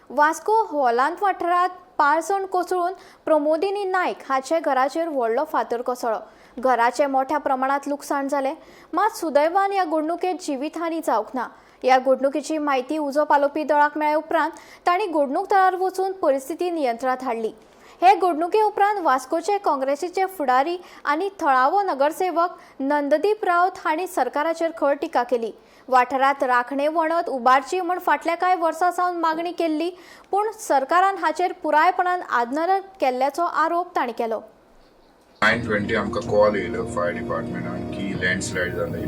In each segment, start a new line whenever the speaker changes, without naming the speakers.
वास्को होलांत वाठारात पाळसण कोसळून प्रमोदिनी नायक हाचे घराचेर व्हडलो फातर कोसळ्ळो. घराचे मोठ्या प्रमाणात लुकसाण जाले, मात सुदैवान ह्या घडणुकेत जिवीतहानी जावंक ना. ह्या घडणुकेची म्हायती उजो पालोवपी दळाक मेळ्ळे उपरांत तांणी घडणूक थळार वचून परिस्थिती नियंत्रणांत हाडली. हे घडणुके उपरांत वास्कोचे काँग्रेसीचे फुडारी आनी थळावो नगरसेवक नंददीप रावत हांणी सरकाराचेर खर टिका केली. वाठारांत राखणे वणत उबारची म्हूण फाटल्या कांय वर्सां सावन मागणी केल्ली, पूण सरकारान हाचेर पुरायपणान आदनदर केल्ल्याचो आरोप तांणी केलो.
9:20 आमकां कॉल येयलो फायर डिपार्टमेंटान की लँडस्लायड जाली.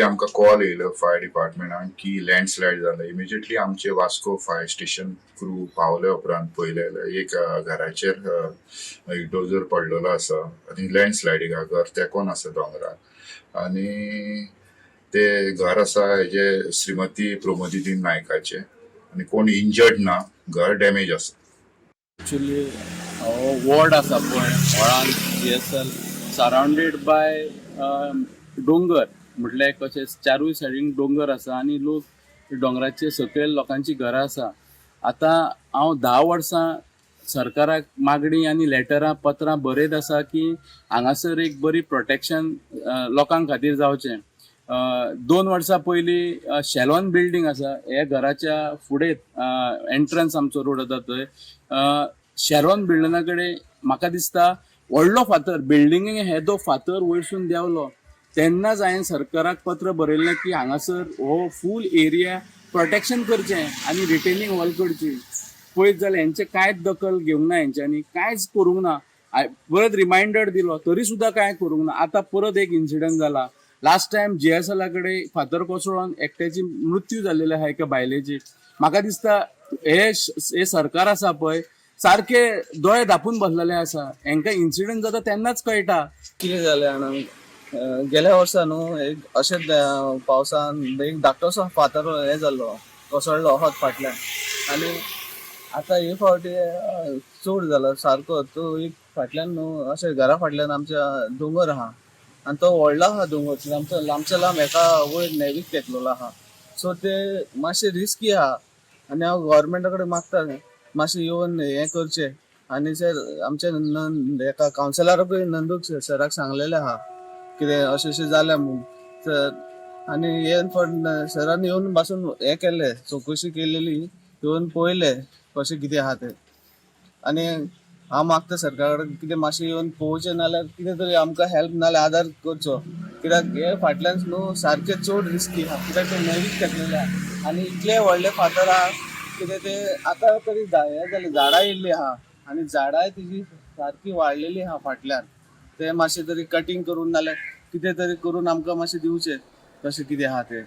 आमकां कॉल येयलो फायर डिपार्टमेंटान की लँडस्लायड जालें. इमिजिएटली आमचे वास्को फायर स्टेशन क्रू पावले उपरांत पळयलें एक घराचेर डोजर पडलेलो आसा आनी लँडस्लायडीक घर तेकोन आसा दोंगरार आनी ते घर आसा हेजे श्रीमती प्रमोदिनी नायकाचे आनी कोण इंजर्ड ना, घर डॅमेज आसा.
एक्चुअली वॉर्ड आसा पळय व्हळान GSL सरावंडेड बाय डोंगर म्हटल्यार कशें चारूय सायडीन डोंगर आसा आनी लोक डोंगराचे सकयल लोकांची घरां आसा. आतां हांव 10 वर्सां सरकाराक मागणी आनी लेटरां पत्रां बरयत आसा की हांगासर एक बरी प्रोटेक्शन लोकां खातीर जावचें. 2 वर्सां पयलीं शेलॉन बिल्डींग आसा, हे घराच्या फुडें एंट्रन्स आमचो रोड आसा थंय शेरॉन बिल्डिंगा कडेन म्हाका दिसता व्हडलो फातर बिल्डिंगेक येदो फातर वयरसून देंवलो. तेन्नाच हांवें सरकाराक पत्र बरयल्लें की हांगासर हो फूल एरिया प्रोटेक्शन करचें आनी रिटेनिंग वॉल करची. पळयत जाल्यार हेंचे कांयच दखल घेवंक ना, हेंच्यांनी कांयच करूंक ना. परत रिमांयडर दिलो तरी सुद्दां कांय करूंक ना. आतां परत एक इन्सिडंट जाला. लास्ट टायम GSL कडेन फातर कोसळून एकट्याची मृत्यू जाल्लेली आहा एका बायलेची. म्हाका दिसता हे सरकार आसा पळय सारखे दोळे धापून बसलेले आसा. हेंकां इन्सिडंट जाता तेन्नाच कळटा
कितें जालें जाणा. गेल्या वर्सा न्हू एक अशेंच पावसान एक धाकटोसो फातर हे जाल्लो कोसळ्ळो होत फाटल्यान आनी आतां हे फावटी चड जाला सारको. तो एक फाटल्यान न्हू अशें घरा फाटल्यान आमच्या दोंगर आहा आनी तो व्हडलो आहा दोंगर आमच्या लांब एका वयर नेवीक तेकलेलो आहा. सो ते मातशें रिस्की आहा आनी हांव गव्हर्मेंटा कडेन मागता मातशें येवन हें करचें. आनी सर आमचे एका कावन्सिलराकूय नंदूक सराक सांगलेलें आहा कितें अशें जालें म्हूण सर. आनी हे सरान येवन पासून हें केलें चवकशी केलेली, येवन पळयलें कशें कितें आहा तें. आनी हांव मागता सरकारा कडेन कितें मातशें येवन पळोवचें नाल्यार कितें तरी आमकां हेल्प नाल्यार आदार करचो. कित्याक हे फाटल्यान न्हू सारकें चड रिस्की आहा कित्याक ते नेवीक तेकलेले आहा आनी इतले व्हडले फातर आहा कितें ते आतां तरी हे जालें झाडां येयल्लीं आहा आनी झाडांय तेजी सारकी वाडलेली आहा फाटल्यान. ते मातशें तरी कटींग करून नाल्यार कितें तरी करून आमकां मातशें दिवचें कशें कितें आहा तें.